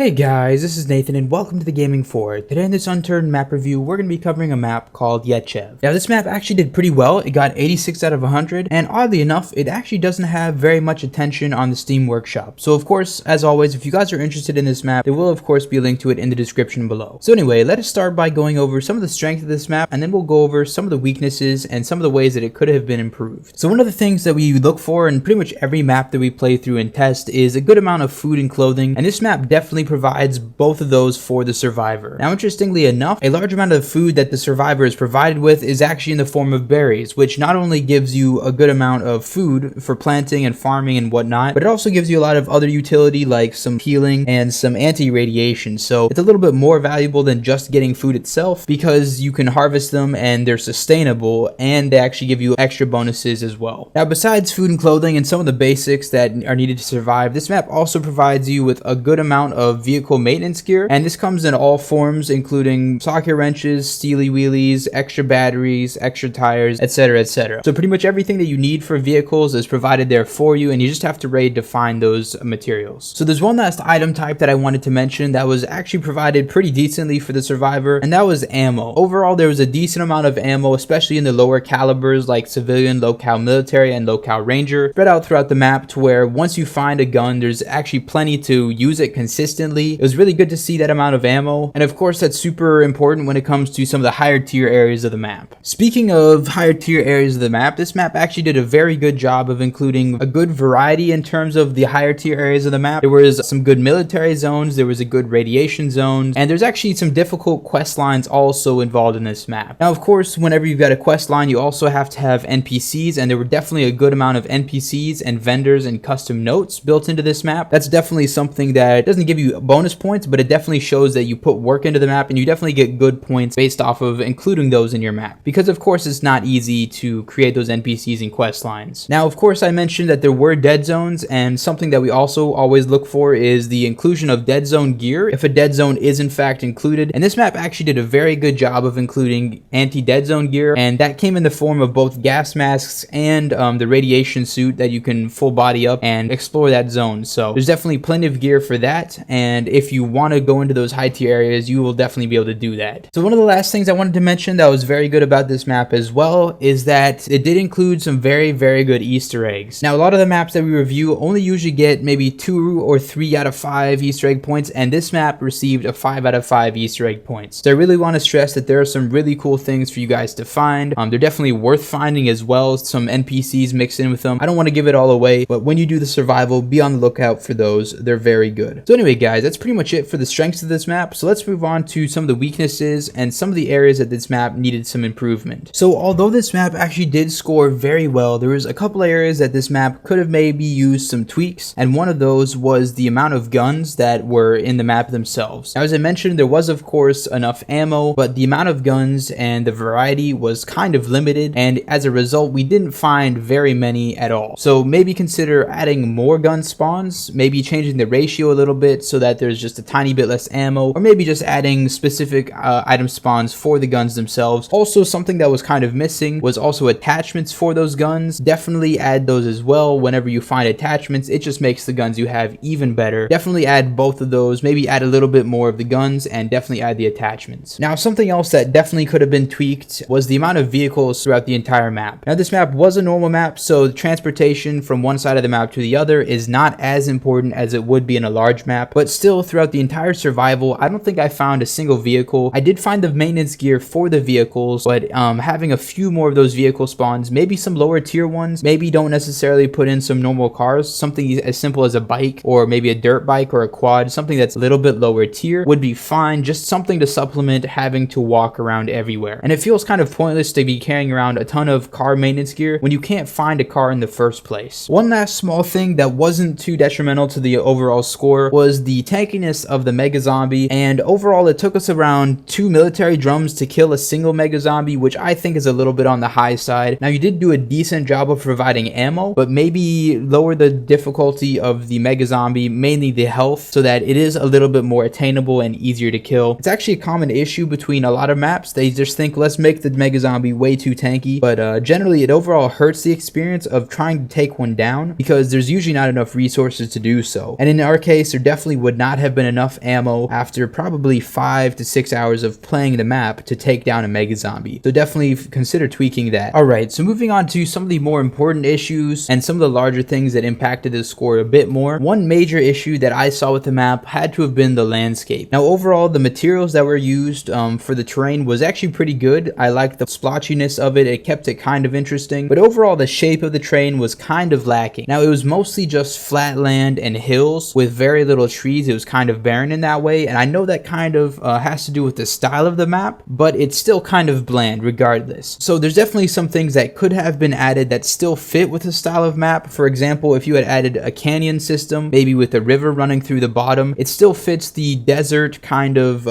Hey guys, this is Nathan and welcome to the Gaming Fort. Today in this Unturned map review, we're going to be covering a map called Yetchev. Now this map actually did pretty well. It got 86 out of 100, and oddly enough, it actually doesn't have very much attention on the Steam Workshop. So of course, as always, if you guys are interested in this map, there will of course be a link to it in the description below. So anyway, let us start by going over some of the strengths of this map, and then we'll go over some of the weaknesses and some of the ways that it could have been improved. So one of the things that we look for in pretty much every map that we play through and test is a good amount of food and clothing, and this map definitely provides both of those for the survivor. Now interestingly enough, a large amount of food that the survivor is provided with is actually in the form of berries, which not only gives you a good amount of food for planting and farming and whatnot, but it also gives you a lot of other utility like some healing and some anti-radiation. So it's a little bit more valuable than just getting food itself because you can harvest them and they're sustainable and they actually give you extra bonuses as well. Now besides food and clothing and some of the basics that are needed to survive, this map also provides you with a good amount of vehicle maintenance gear, and this comes in all forms including socket wrenches, steely wheelies, extra batteries, extra tires, etc, etc. So pretty much everything that you need for vehicles is provided there for you, and you just have to raid to find those materials. So there's one last item type that I wanted to mention that was actually provided pretty decently for the survivor, and that was ammo. Overall there was a decent amount of ammo, especially in the lower calibers like civilian, low-cal military, and low-cal ranger, spread out throughout the map to where once you find a gun there's actually plenty to use it consistently. It was really good to see that amount of ammo, and of course that's super important when it comes to some of the higher tier areas of the map. Speaking of higher tier areas of the map, this map actually did a very good job of including a good variety in terms of the higher tier areas of the map. There was some good military zones, there was a good radiation zone, and there's actually some difficult quest lines also involved in this map. Now of course, whenever you've got a quest line, you also have to have NPCs, and there were definitely a good amount of NPCs and vendors and custom notes built into this map. That's definitely something that doesn't give you bonus points, but it definitely shows that you put work into the map, and you definitely get good points based off of including those in your map, because of course it's not easy to create those NPCs and quest lines. Now of course I mentioned that there were dead zones, and something that we also always look for is the inclusion of dead zone gear if a dead zone is in fact included, and this map actually did a very good job of including anti-dead zone gear, and that came in the form of both gas masks and the radiation suit that you can full body up and explore that zone. So there's definitely plenty of gear for that, and if you want to go into those high tier areas, you will definitely be able to do that. So one of the last things I wanted to mention that was very good about this map as well is that it did include some very good Easter eggs. Now a lot of the maps that we review only usually get maybe 2 or 3 out of 5 Easter egg points, and this map received a 5 out of 5 Easter egg points. So I really want to stress that there are some really cool things for you guys to find. They're definitely worth finding as well. Some NPCs mixed in with them. I don't want to give it all away, but when you do the survival, be on the lookout for those. They're very good. So anyway guys, that's pretty much it for the strengths of this map. So let's move on to some of the weaknesses and some of the areas that this map needed some improvement. So although this map actually did score very well, there was a couple areas that this map could have maybe used some tweaks, and one of those was the amount of guns that were in the map themselves. Now as I mentioned, there was of course enough ammo, but the amount of guns and the variety was kind of limited, and as a result we didn't find very many at all. So maybe consider adding more gun spawns, maybe changing the ratio a little bit so that there's just a tiny bit less ammo, or maybe just adding specific item spawns for the guns themselves. Also, something that was kind of missing was also attachments for those guns. Definitely add those as well. Whenever you find attachments, it just makes the guns you have even better. Definitely add both of those, maybe add a little bit more of the guns, and definitely add the attachments. Now something else that definitely could have been tweaked was the amount of vehicles throughout the entire map. Now this map was a normal map, so the transportation from one side of the map to the other is not as important as it would be in a large map, but still throughout the entire survival I don't think I found a single vehicle. I did find the maintenance gear for the vehicles, but having a few more of those vehicle spawns, maybe some lower tier ones, maybe don't necessarily put in some normal cars, something as simple as a bike or maybe a dirt bike or a quad, something that's a little bit lower tier would be fine, just something to supplement having to walk around everywhere. And it feels kind of pointless to be carrying around a ton of car maintenance gear when you can't find a car in the first place. One last small thing that wasn't too detrimental to the overall score was the tankiness of the mega zombie, and overall it took us around 2 military drums to kill a single mega zombie, which I think is a little bit on the high side. Now you did do a decent job of providing ammo, but maybe lower the difficulty of the mega zombie, mainly the health, so that it is a little bit more attainable and easier to kill. It's actually a common issue between a lot of maps. They just think let's make the mega zombie way too tanky, but generally it overall hurts the experience of trying to take one down because there's usually not enough resources to do so. And in our case there definitely would would not have been enough ammo after probably 5 to 6 hours of playing the map to take down a mega zombie. So definitely consider tweaking that. Alright, so moving on to some of the more important issues and some of the larger things that impacted the score a bit more. One major issue that I saw with the map had to have been the landscape. Now overall, the materials that were used for the terrain was actually pretty good. I liked the splotchiness of it. It kept it kind of interesting, but overall the shape of the terrain was kind of lacking. Now it was mostly just flat land and hills with very little trees. It was kind of barren in that way, and I know that kind of has to do with the style of the map, but it's still kind of bland regardless. So there's definitely some things that could have been added that still fit with the style of map. For example, if you had added a canyon system, maybe with a river running through the bottom, it still fits the desert kind of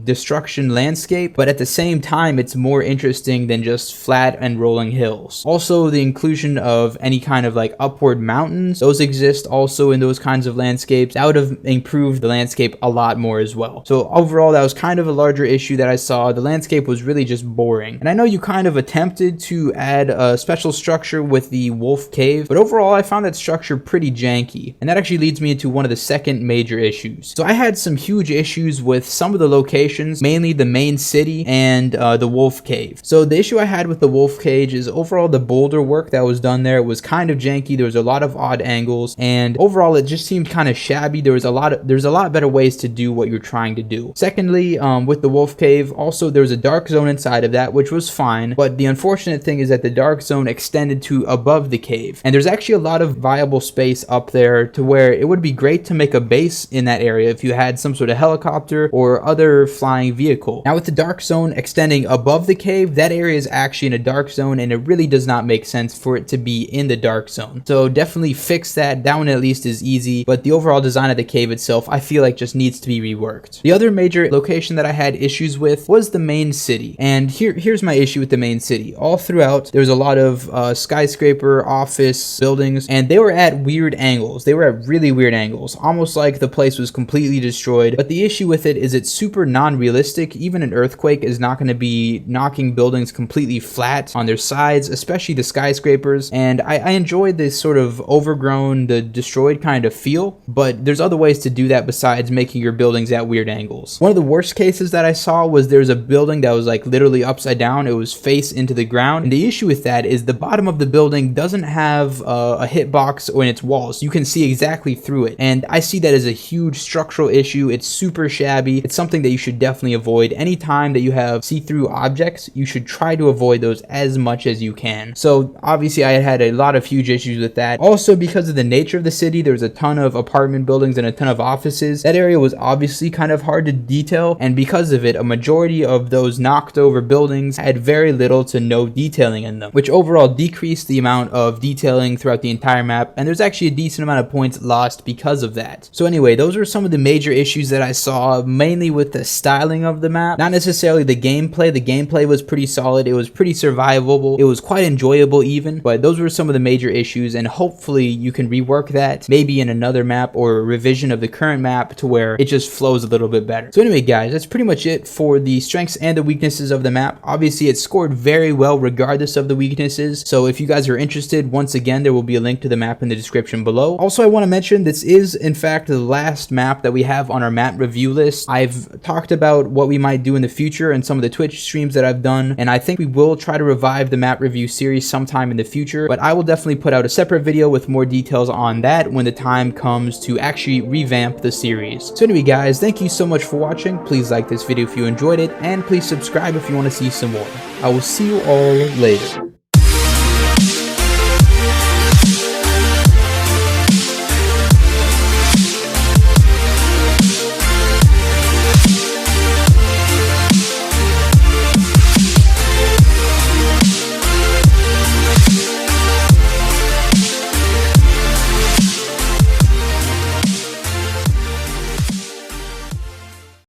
destruction landscape, but at the same time it's more interesting than just flat and rolling hills. Also, the inclusion of any kind of like upward mountains, those exist also in those kinds of landscapes. That would have improved the landscape a lot more as well. So overall, that was kind of a larger issue that I saw. The landscape was really just boring. And I know you kind of attempted to add a special structure with the wolf cave, but overall I found that structure pretty janky. And that actually leads me into one of the second major issues. So I had some huge issues with some of the locations, mainly the main city and the wolf cave. So the issue I had with the wolf cage is overall the boulder work that was done there was kind of janky. There was a lot of odd angles, and overall it just seemed kind of shabby. There's a lot better ways to do what you're trying to do. Secondly, with the wolf cave, also there was a dark zone inside of that, which was fine, but the unfortunate thing is that the dark zone extended to above the cave, and there's actually a lot of viable space up there to where it would be great to make a base in that area if you had some sort of helicopter or other flying vehicle. Now with the dark zone extending above the cave, that area is actually in a dark zone, and it really does not make sense for it to be in the dark zone. So definitely fix that. That one at least is easy, but the overall design of the cave itself I feel like just needs to be reworked. The other major location that I had issues with was the main city, and here's my issue with the main city. All throughout there was a lot of skyscraper office buildings, and they were at weird angles. They were at really weird angles, almost like the place was completely destroyed. But the issue with it is it's super non-realistic. Even an earthquake is not going to be knocking buildings completely flat on their sides, especially the skyscrapers. And I enjoyed this sort of overgrown, the destroyed kind of feel, but there's other ways to do that besides making your buildings at weird angles. One of the worst cases that I saw was there's a building that was like literally upside down. It was face into the ground, and the issue with that is the bottom of the building doesn't have a hitbox in its walls. You can see exactly through it, and I see that as a huge structural issue. It's super shabby. It's something that you should definitely avoid. Anytime that you have see-through objects, you should try to avoid those as much as you can. So obviously I had a lot of huge issues with that. Also, because of the nature of the city, there's a ton of apartment buildings and a ton of offices. That area was obviously kind of hard to detail, and because of it, a majority of those knocked over buildings had very little to no detailing in them, which overall decreased the amount of detailing throughout the entire map, and there's actually a decent amount of points lost because of that. So anyway, those were some of the major issues that I saw, mainly with the styling of the map, not necessarily the gameplay. The gameplay was pretty solid. It was pretty survivable. It was quite enjoyable even, but those were some of the major issues, and hopefully you can rework that maybe in another map or a revision of the current map to where it just flows a little bit better. So anyway guys, that's pretty much it for the strengths and the weaknesses of the map. Obviously it scored very well regardless of the weaknesses, so if you guys are interested, once again there will be a link to the map in the description below. Also, I want to mention this is in fact the last map that we have on our map review list. I've talked about what we might do in the future and some of the Twitch streams that I've done, and I think we will try to revive the map review series sometime in the future, but I will definitely put out a separate video with more details on that when the time comes to actually revamp the series. So anyway guys, thank you so much for watching. Please like this video if you enjoyed it, and please subscribe if you want to see some more. I will see you all later.